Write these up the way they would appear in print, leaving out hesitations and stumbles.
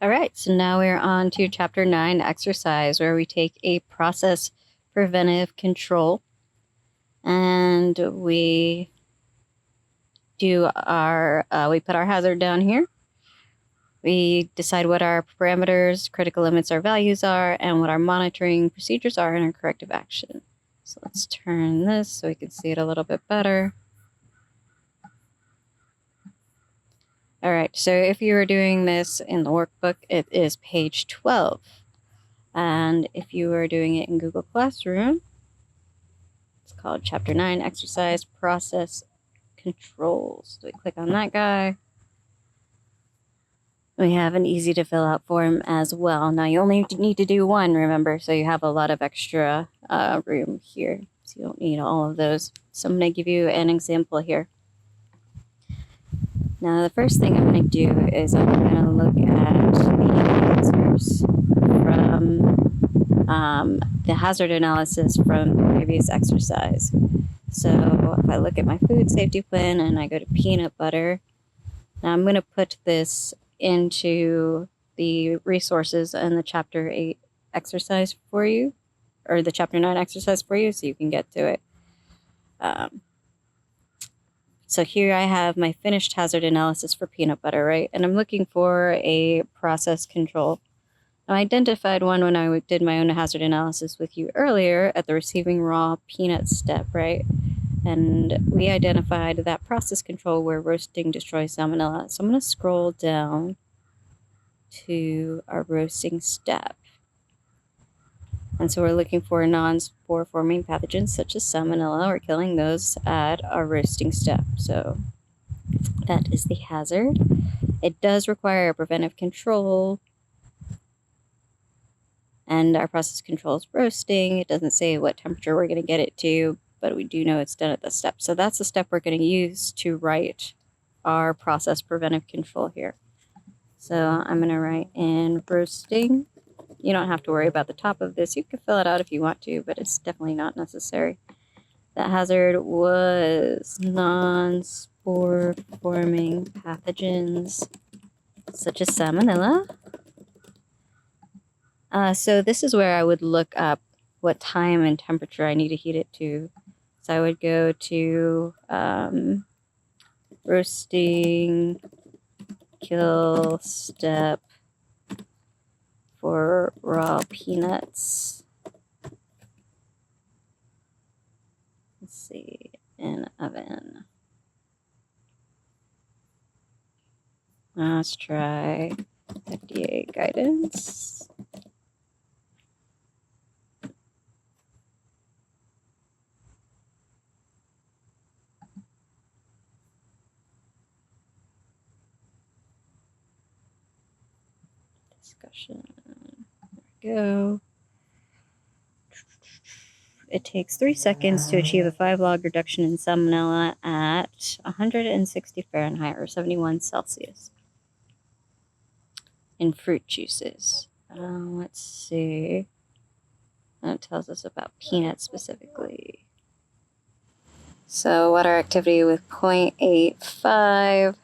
All right, so now we're on to Chapter 9, Exercise, where we take a process preventive control and we do our, we put our hazard down here. We decide what our parameters, critical limits, our values are, and what our monitoring procedures are and our corrective action. So let's turn this so we can see it a little bit better. All right, so if you were doing this in the workbook, it is page 12. And if you were doing it in Google Classroom, it's called Chapter 9, Exercise Process Controls. So we click on that guy. We have an easy to fill out form as well. Now you only need to do one, remember, so you have a lot of extra room here. So you don't need all of those. So I'm going to give you an example here. Now the first thing I'm going to do is I'm going to look at the answers from the hazard analysis from the previous exercise. So if I look at my food safety plan and I go to peanut butter, now I'm going to put this into the resources and the Chapter 8 exercise for you, or the Chapter 9 exercise for you, so you can get to it. So here I have my finished hazard analysis for peanut butter, right? And I'm looking for a process control. I identified one when I did my own hazard analysis with you earlier at the receiving raw peanut step, right? And we identified that process control where roasting destroys salmonella. So I'm going to scroll down to our roasting step. And so we're looking for non-spore forming pathogens such as salmonella. We're killing those at our roasting step. So that is the hazard. It does require a preventive control. And our process control is roasting. It doesn't say what temperature we're going to get it to, but we do know it's done at the step. So that's the step we're going to use to write our process preventive control here. So I'm going to write in roasting. You don't have to worry about the top of this. You can fill it out if you want to, but it's definitely not necessary. That hazard was non-spore forming pathogens such as salmonella. So this is where I would look up what time and temperature I need to heat it to. So I would go to roasting kill step for raw peanuts. Let's see, in oven. Let's try FDA guidance. Discussion. There we go. It takes 3 seconds to achieve a 5-log reduction in salmonella at 160 Fahrenheit or 71 Celsius in fruit juices. Let's see. That tells us about peanuts specifically. So water activity with 0.85.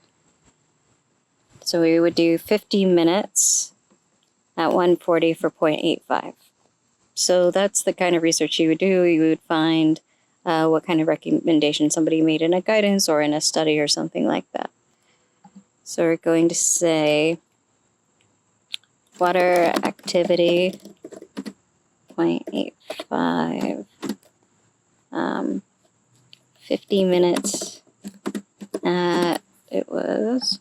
So we would do 50 minutes at 140 for 0.85. So that's the kind of research you would do. You would find what kind of recommendation somebody made in a guidance or in a study or something like that. So we're going to say water activity 0.85, 50 minutes at, it was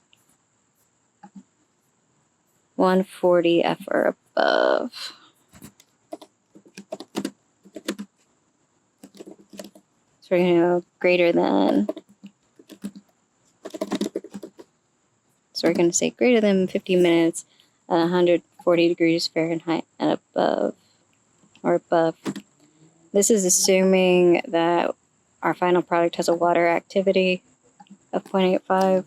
140 F or above. So we're going to go greater than. So we're going to say greater than 50 minutes at 140 degrees Fahrenheit and above, or above. This is assuming that our final product has a water activity of 0.85.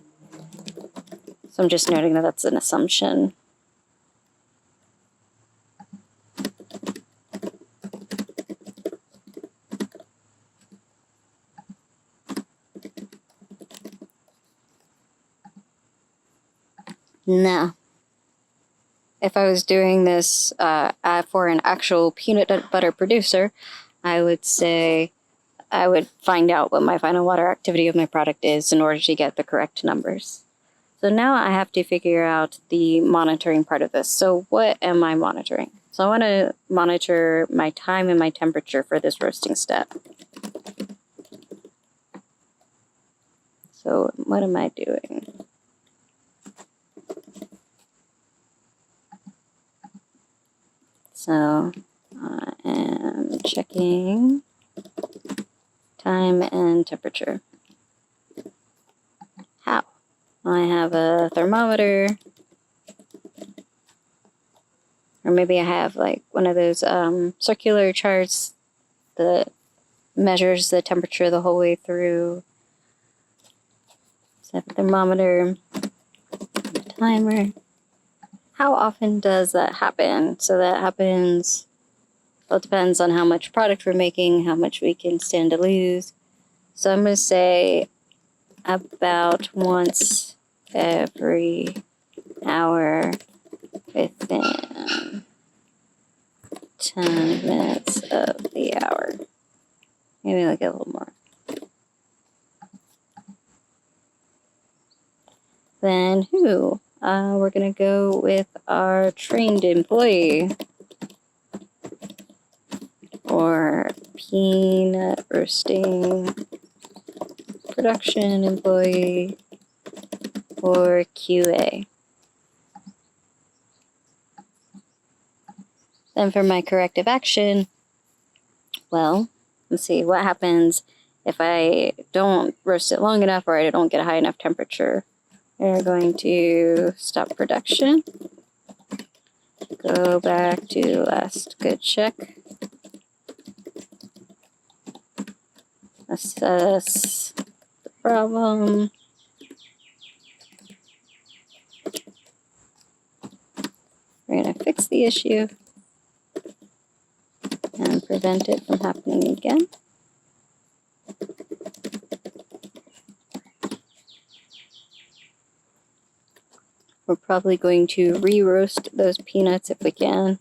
So I'm just noting that that's an assumption. Now, if I was doing this for an actual peanut butter producer, I would say I would find out what my final water activity of my product is in order to get the correct numbers. So now I have to figure out the monitoring part of this. So what am I monitoring? So I want to monitor my time and my temperature for this roasting step. So what am I doing? So I am checking time and temperature. How? I have a thermometer, or maybe I have like one of those circular charts that measures the temperature the whole way through. So I have a thermometer, a timer. How often does that happen? So that happens, well, it depends on how much product we're making, how much we can stand to lose. So I'm going to say about once every hour within 10 minutes of the hour. Maybe like a little more. Then who? We're going to go with our trained employee, or peanut roasting production employee, or QA. Then for my corrective action, well, let's see what happens if I don't roast it long enough or I don't get a high enough temperature. We're going to stop production, go back to last good check, assess the problem, we're going to fix the issue and prevent it from happening again. We're probably going to re-roast those peanuts if we can.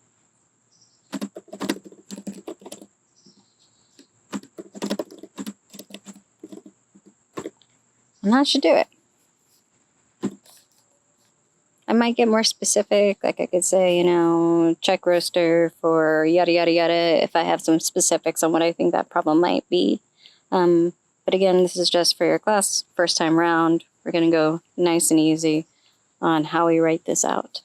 And that should do it. I might get more specific, like I could say, check roaster for yada yada yada if I have some specifics on what I think that problem might be. But again, this is just for your class, first time round. We're going to go nice and easy on how we write this out.